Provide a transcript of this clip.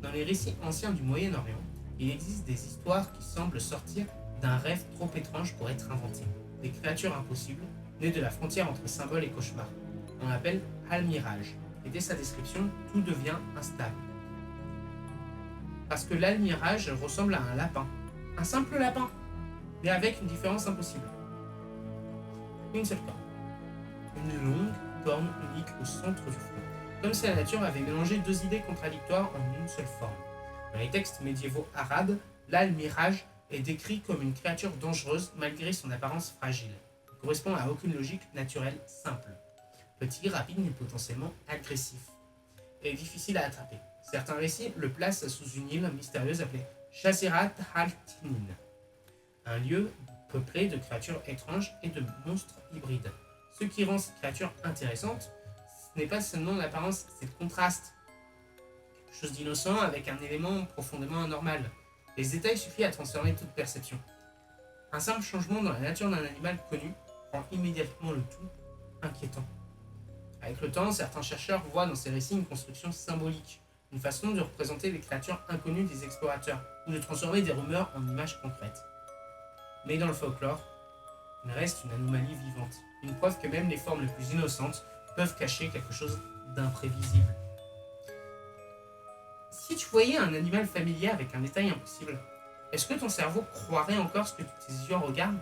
Dans les récits anciens du Moyen-Orient, il existe des histoires qui semblent sortir d'un rêve trop étrange pour être inventé. Des créatures impossibles, nées de la frontière entre symbole et cauchemar. On l'appelle Almirage, et dès sa description, tout devient instable. Parce que l'Almirage ressemble à un lapin. Un simple lapin, mais avec une différence impossible. Une seule corne. Une longue corne unique au centre du front. Comme si la nature avait mélangé deux idées contradictoires en une seule forme. Dans les textes médiévaux arabes, l'Almiraj est décrit comme une créature dangereuse malgré son apparence fragile. Il correspond à aucune logique naturelle simple. Petit, rapide, mais potentiellement agressif. Et difficile à attraper. Certains récits le placent sous une île mystérieuse appelée Jazirat al-Tinin, un lieu peuplé de créatures étranges et de monstres hybrides. Ce qui rend cette créature intéressante, ce n'est pas seulement l'apparence, c'est le contraste. Quelque chose d'innocent avec un élément profondément anormal. Les détails suffisent à transformer toute perception. Un simple changement dans la nature d'un animal connu rend immédiatement le tout inquiétant. Avec le temps, certains chercheurs voient dans ces récits une construction symbolique, une façon de représenter les créatures inconnues des explorateurs, ou de transformer des rumeurs en images concrètes. Mais dans le folklore, il reste une anomalie vivante, une preuve que même les formes les plus innocentes peuvent cacher quelque chose d'imprévisible. Si tu voyais un animal familier avec un détail impossible, est-ce que ton cerveau croirait encore ce que tes yeux regardent ?